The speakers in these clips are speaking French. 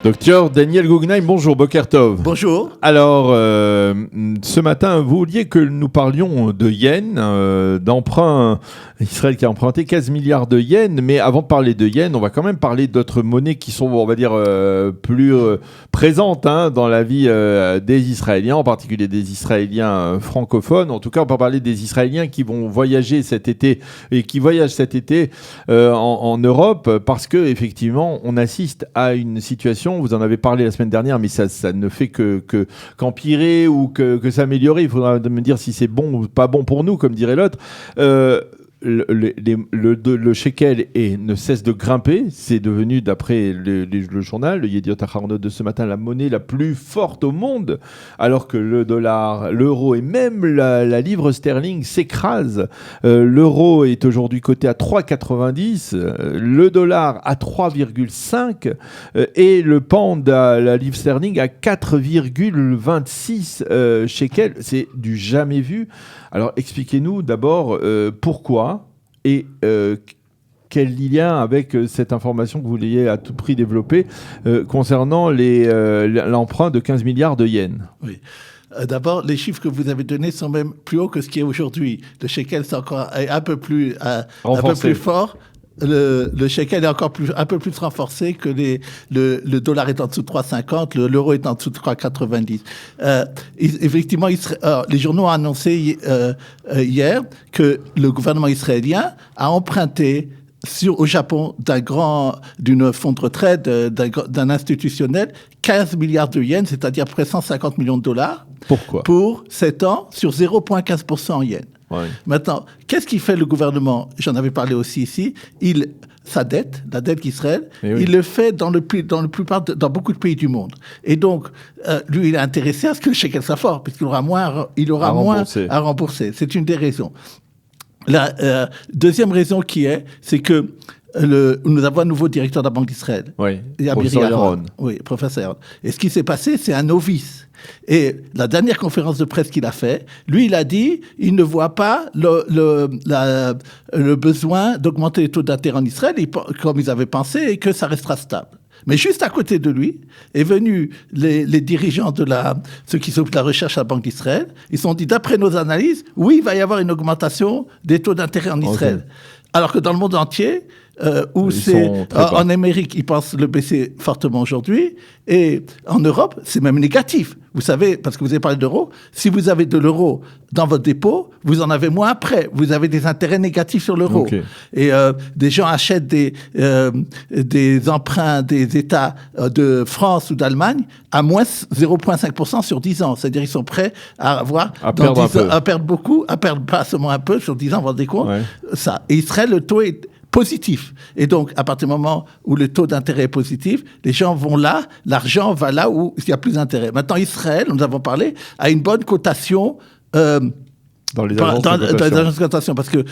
Docteur Daniel Guggenheim, bonjour, Boker Tov. Bonjour. Alors, ce matin, vous vouliez que nous parlions de yens, d'emprunt, Israël qui a emprunté 15 milliards de yens, mais avant de parler de yens, on va quand même parler d'autres monnaies qui sont, on va dire, plus présentes dans la vie des Israéliens, en particulier des Israéliens francophones. En tout cas, on peut parler des Israéliens qui vont voyager cet été et qui voyagent cet été en Europe, parce que effectivement, on assiste à une situation. Vous en avez parlé la semaine dernière, mais ça ne fait qu'empirer ou que s'améliorer. Il faudra me dire si c'est bon ou pas bon pour nous, comme dirait l'autre. Le shekel ne cesse de grimper. C'est devenu, d'après le journal, le Yediot Aharonot de ce matin, la monnaie la plus forte au monde, alors que le dollar, l'euro et même la livre sterling s'écrasent. L'euro est aujourd'hui coté à 3,90, le dollar à 3,5 et le pound à la livre sterling à 4,26 shekels. C'est du jamais vu. Alors expliquez-nous d'abord pourquoi et quel lien avec cette information que vous vouliez à tout prix développer concernant l'emprunt de 15 milliards de yens. Oui. D'abord, les chiffres que vous avez donnés sont même plus hauts que ce qui est aujourd'hui. Le shekel, c'est encore un peu plus fort. Le shekel est encore un peu plus renforcé que le dollar est en dessous de 3,50, l'euro est en dessous de 3,90. Effectivement, les journaux ont annoncé hier que le gouvernement israélien a emprunté au Japon d'une fonds de retraite, d'un institutionnel, 15 milliards de yens, c'est-à-dire près de 150 millions de dollars. Pourquoi ? Pour 7 ans, sur 0,15% en yens. Ouais. Maintenant, qu'est-ce qu'il fait le gouvernement ? J'en avais parlé aussi ici. La dette d'Israël, il le fait dans beaucoup de pays du monde. Et donc, lui, il est intéressé à ce que le shekel soit fort, puisqu'il aura moins à rembourser. C'est une des raisons. La deuxième raison c'est que nous avons un nouveau directeur de la Banque d'Israël. Oui, professeur Yaron. Oui, professeur Yaron. Et ce qui s'est passé, c'est un novice. Et la dernière conférence de presse qu'il a fait, lui, il a dit il ne voit pas le besoin d'augmenter les taux d'intérêt en Israël comme ils avaient pensé et que ça restera stable. Mais juste à côté de lui est venu les dirigeants ceux qui s'occupent de la recherche à la Banque d'Israël. Ils se sont dit, d'après nos analyses, oui, il va y avoir une augmentation des taux d'intérêt en Israël. Okay. Alors que dans le monde entier, en Amérique, ils pensent le baisser fortement aujourd'hui, et en Europe, c'est même négatif. Vous savez, parce que vous avez parlé d'euros, si vous avez de l'euro dans votre dépôt, vous en avez moins après. Vous avez des intérêts négatifs sur l'euro. Okay. Et des gens achètent des emprunts des États de France ou d'Allemagne à moins 0,5% sur 10 ans. C'est-à-dire qu'ils sont prêts à perdre beaucoup, à perdre pas seulement un peu sur 10 ans, vous vous rendez compte ? Ouais. Ça. Et Israël, le taux est positif. Et donc, à partir du moment où le taux d'intérêt est positif, les gens vont là, l'argent va là où il y a plus d'intérêt. Maintenant, Israël, nous avons parlé, a une bonne cotation dans les agences de cotation, parce que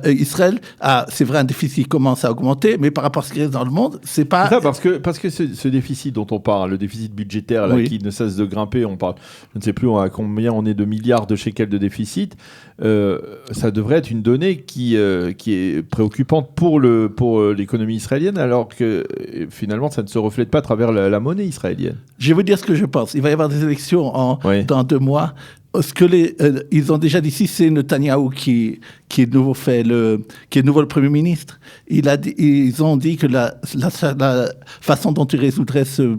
Israël c'est vrai, un déficit commence à augmenter, mais par rapport à ce qui reste dans le monde, c'est pas... C'est ça, parce que ce déficit dont on parle, le déficit budgétaire là, qui ne cesse de grimper, on parle, je ne sais plus à combien on est de milliards de shekels de déficit, ça devrait être une donnée qui est préoccupante pour l'économie israélienne, alors que finalement, ça ne se reflète pas à travers la monnaie israélienne. Je vais vous dire ce que je pense. Il va y avoir des élections dans 2 mois. Ils ont déjà dit, si c'est Netanyahou qui est de nouveau le Premier ministre, ils ont dit que la façon dont il résoudrait ce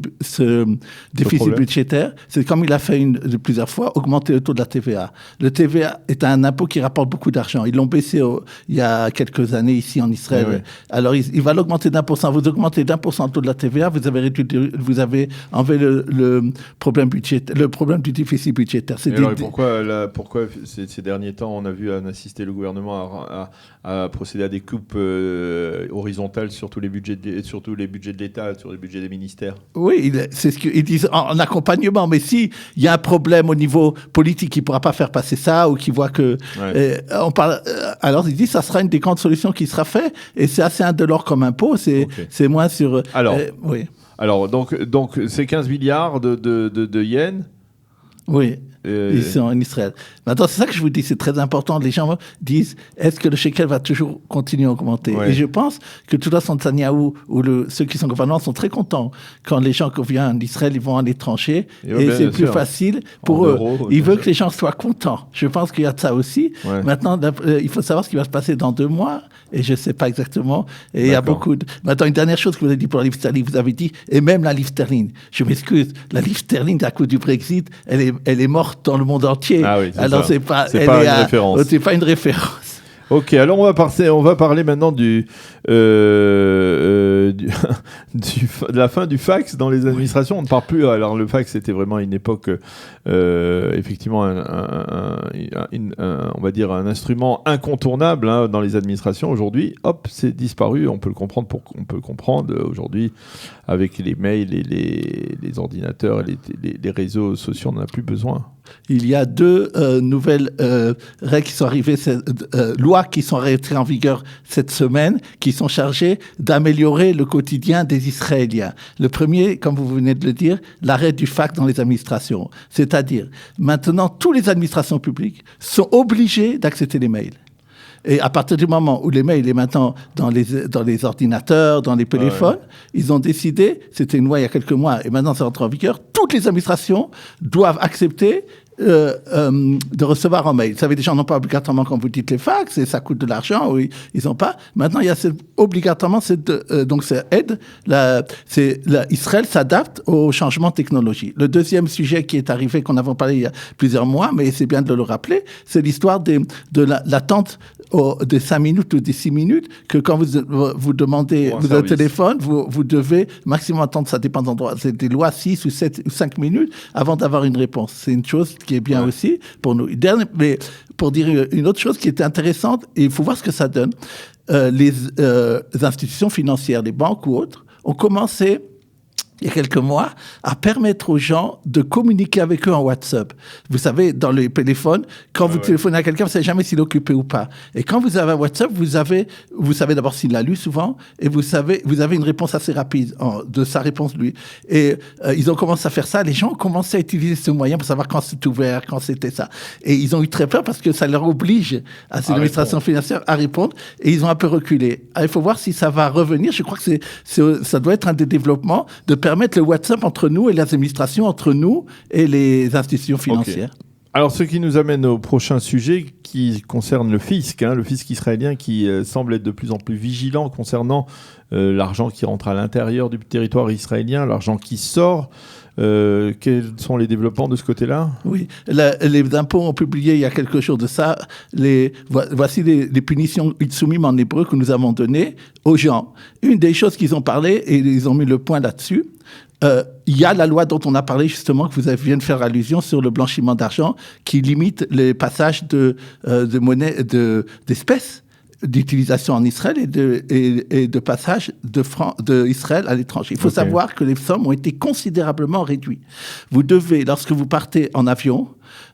déficit budgétaire, c'est comme il a fait plusieurs fois, augmenter le taux de la TVA. Le TVA est un impôt qui rapporte beaucoup d'argent. Ils l'ont baissé il y a quelques années ici en Israël. Oui. Alors, il va l'augmenter d'1%. Vous augmentez d'1% le taux de la TVA, vous avez enlevé le problème du déficit budgétaire. Pourquoi ces derniers temps, on a assisté le gouvernement à procéder à des coupes horizontales sur tous les budgets de l'État, sur les budgets des ministères? Oui, c'est ce qu'ils disent en accompagnement. Mais s'il y a un problème au niveau politique, il ne pourra pas faire passer ça, ou qu'il voit que... Ouais. Alors, ils disent que ça sera une des grandes solutions qui sera faite, et c'est assez indolore comme impôt, c'est moins sur... Alors, donc ces 15 milliards de yens... Oui. Ils sont en Israël. Maintenant, c'est ça que je vous dis, c'est très important. Les gens disent, est-ce que le shekel va toujours continuer à augmenter? Et je pense que tout façon, Netanyahou ou ceux qui sont gouvernement sont très contents quand les gens qui viennent en Israël, ils vont à l'étranger. Et c'est plus facile pour eux. Ils veulent que les gens soient contents. Je pense qu'il y a de ça aussi. Ouais. Maintenant, il faut savoir ce qui va se passer dans 2 mois. Et je ne sais pas exactement. Et il y a beaucoup de... Maintenant, une dernière chose que vous avez dit pour la livre sterling, vous avez dit, et même la livre sterling. Je m'excuse, la livre sterling, à cause du Brexit, elle est morte dans le monde entier. Ah oui, alors c'est pas une référence. C'est pas une référence. Ok, alors on va parler maintenant de la fin du fax dans les administrations. On ne parle plus. Alors le fax, c'était vraiment une époque, effectivement, on va dire un instrument incontournable dans les administrations. Aujourd'hui, hop, c'est disparu. On peut le comprendre. Aujourd'hui, avec les mails et les ordinateurs et les réseaux sociaux, on n'en a plus besoin. Il y a 2 nouvelles règles qui sont arrivées, lois qui sont rentrées en vigueur cette semaine, qui sont chargées d'améliorer le quotidien des Israéliens. Le premier, comme vous venez de le dire, l'arrêt du fax dans les administrations. C'est-à-dire, maintenant, toutes les administrations publiques sont obligées d'accepter les mails. Et à partir du moment où les mails est maintenant dans les ordinateurs, dans les téléphones, ils ont décidé, c'était une loi il y a quelques mois, et maintenant c'est rentré en vigueur, toutes les administrations doivent accepter de recevoir un mail. Vous savez, les gens n'ont pas obligatoirement, comme vous dites, les fax, et ça coûte de l'argent, ou ils n'ont pas. Maintenant, il y a obligatoirement donc c'est aide. Israël s'adapte aux changements de technologie. Le deuxième sujet qui est arrivé, qu'on avait parlé il y a plusieurs mois, mais c'est bien de le rappeler, c'est l'histoire de l'attente de 5 minutes ou de 6 minutes, que quand vous demandez un téléphone, vous devez maximum attendre, ça dépend d'endroit, c'est des lois 6 ou 7 ou 5 minutes avant d'avoir une réponse. C'est une chose qui est bien aussi pour nous. Mais pour dire une autre chose qui était intéressante, et il faut voir ce que ça donne, les institutions financières, les banques ou autres, ont commencé il y a quelques mois, à permettre aux gens de communiquer avec eux en WhatsApp. Vous savez, dans le téléphone, quand vous téléphonez à quelqu'un, vous ne savez jamais s'il est occupé ou pas. Et quand vous avez un WhatsApp, vous savez d'abord s'il l'a lu souvent, et vous avez une réponse assez rapide de sa réponse, lui. Et ils ont commencé à faire ça. Les gens ont commencé à utiliser ce moyen pour savoir quand c'est ouvert, quand c'était ça. Et ils ont eu très peur parce que ça leur oblige à ces administrations financières à répondre, et ils ont un peu reculé. Alors, il faut voir si ça va revenir. Je crois que ça doit être un des développements de permettre le WhatsApp entre nous et les administrations, entre nous et les institutions financières. Okay. Alors, ce qui nous amène au prochain sujet qui concerne le fisc, le fisc israélien qui semble être de plus en plus vigilant concernant l'argent qui rentre à l'intérieur du territoire israélien, l'argent qui sort. Quels sont les développements de ce côté-là? Oui, les impôts ont publié il y a quelques jours de ça. Voici les punitions itsumim en hébreu que nous avons données aux gens. Une des choses qu'ils ont parlé, et ils ont mis le point là-dessus, il y a la loi dont on a parlé justement, que vous venez de faire allusion, sur le blanchiment d'argent, qui limite les passages de monnaie, d'espèces, d'utilisation en Israël et de passage de Israël à l'étranger. Il faut savoir que les sommes ont été considérablement réduites. Vous devez, lorsque vous partez en avion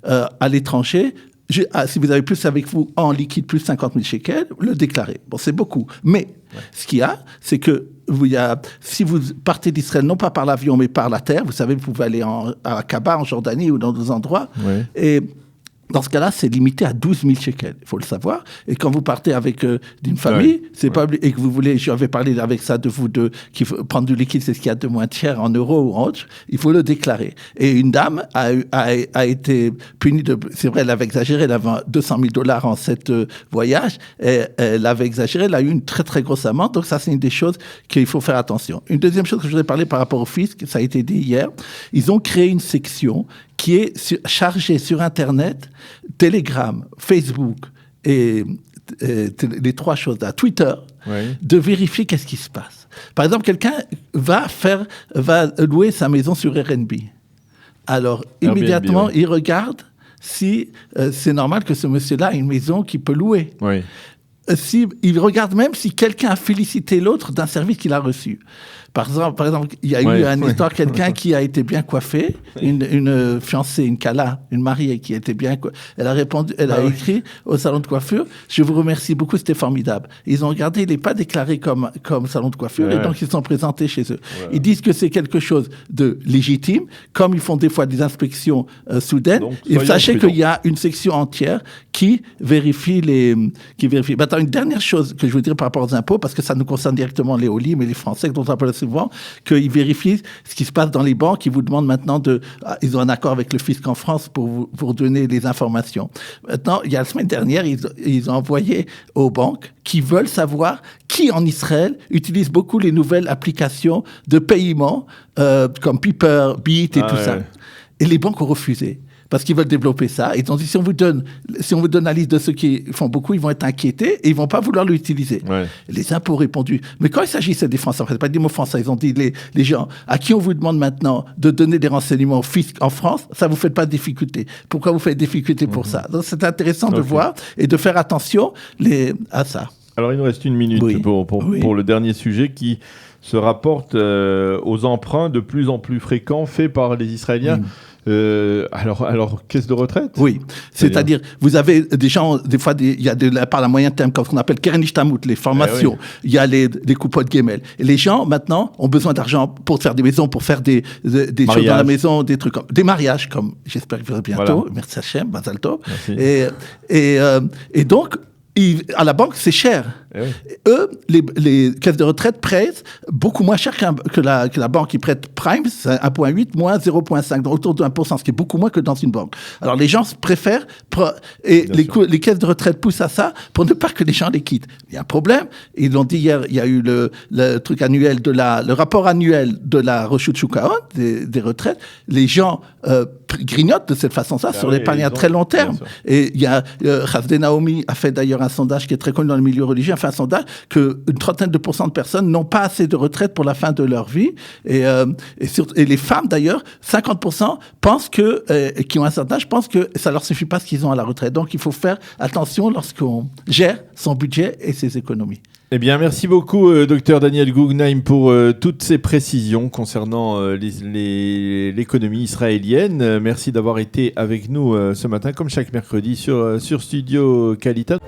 à l'étranger, si vous avez plus avec vous en liquide, plus 50 000 shekels, le déclarer. Bon, c'est beaucoup. Mais ce qu'il y a, c'est que si vous partez d'Israël, non pas par l'avion, mais par la terre, vous savez, vous pouvez aller à Aqaba, en Jordanie ou dans d'autres endroits, et dans ce cas-là, c'est limité à 12 000 shekels, il faut le savoir. Et quand vous partez avec d'une famille, et que vous voulez, j'avais parlé avec ça de vous deux, qu'il faut prendre du liquide, c'est ce qu'il y a de moins cher en euros ou en autre, il faut le déclarer. Et une dame a été punie c'est vrai, elle avait exagéré, elle avait $200,000 en 7 voyages, et elle avait exagéré, elle a eu une très très grosse amende, donc ça c'est une des choses qu'il faut faire attention. Une deuxième chose que je voudrais parler par rapport au fisc, ça a été dit hier, ils ont créé une section qui est chargé sur Internet, Telegram, Facebook et les 3 choses-là, Twitter, de vérifier qu'est-ce qui se passe. Par exemple, quelqu'un va louer sa maison sur Airbnb. Alors, immédiatement, il regarde si c'est normal que ce monsieur-là ait une maison qu'il peut louer. Il regarde même si quelqu'un a félicité l'autre d'un service qu'il a reçu. Par exemple, il y a eu une histoire, quelqu'un qui a été bien coiffé, une fiancée, une Kala, une mariée qui a été bien coiffée. Elle a écrit au salon de coiffure, je vous remercie beaucoup, c'était formidable. Ils ont regardé, il n'est pas déclaré comme salon de coiffure, et donc ils sont présentés chez eux. Ils disent que c'est quelque chose de légitime, comme ils font des fois des inspections soudaines. Donc, et sachez qu'il y a une section entière qui vérifie Maintenant, une dernière chose que je veux dire par rapport aux impôts, parce que ça nous concerne directement les Oli, mais les Français dont on parle souvent, qu'ils vérifient ce qui se passe dans les banques. Ils vous demandent maintenant ils ont un accord avec le fisc en France pour vous donner les informations. Maintenant, il y a la semaine dernière, ils ont envoyé aux banques qui veulent savoir qui en Israël utilise beaucoup les nouvelles applications de paiement comme Piper, Beat et tout ça. Et les banques ont refusé. Parce qu'ils veulent développer ça. Ils ont dit, si on vous donne la liste de ceux qui font beaucoup, ils vont être inquiétés et ils vont pas vouloir l'utiliser. Les impôts ont répondu. Mais quand il s'agissait des Français, en fait, pas des mots français, ils ont dit, les gens à qui on vous demande maintenant de donner des renseignements au fisc en France, ça vous fait pas de difficulté. Pourquoi vous faites des difficultés pour ça? Donc, c'est intéressant de voir et de faire attention à ça. Alors, il nous reste une minute pour le dernier sujet qui se rapporte aux emprunts de plus en plus fréquents faits par les Israéliens. Alors, caisse de retraite? Oui, c'est-à-dire, vous avez des gens, des fois, il y a par la moyen terme, comme ce qu'on appelle Keren Ishtamut, les formations, il y a les coupots de Gimel. Et les gens, maintenant, ont besoin d'argent pour faire des maisons, pour faire des choses dans la maison, des trucs des mariages, comme j'espère qu'il y aura bientôt, merci Hachem, Mazal Tov. Et donc, à la banque, c'est cher. Eux, les caisses de retraite prêtent beaucoup moins cher que la banque qui prête Prime, c'est 1,8 moins 0,5, donc autour de 1%, ce qui est beaucoup moins que dans une banque. Alors les gens préfèrent, et les caisses de retraite poussent à ça pour ne pas que les gens les quittent. Il y a un problème, ils l'ont dit hier, il y a eu le truc annuel le rapport annuel de la Reshut Shuk Hahon, des retraites. Les gens grignotent de cette façon-là sur l'épargne à très long terme. Et il y a Chasdei Naomi a fait d'ailleurs un sondage qui est très connu dans le milieu religieux, fait un sondage qu'une trentaine de % de personnes n'ont pas assez de retraite pour la fin de leur vie. Et les femmes, d'ailleurs, 50% pensent qui ont un certain âge, pensent que ça leur suffit pas ce qu'ils ont à la retraite. Donc, il faut faire attention lorsqu'on gère son budget et ses économies. Eh bien, merci beaucoup, Dr Daniel Guggenheim, pour toutes ces précisions concernant l'économie israélienne. Merci d'avoir été avec nous ce matin, comme chaque mercredi, sur Studio Qualité.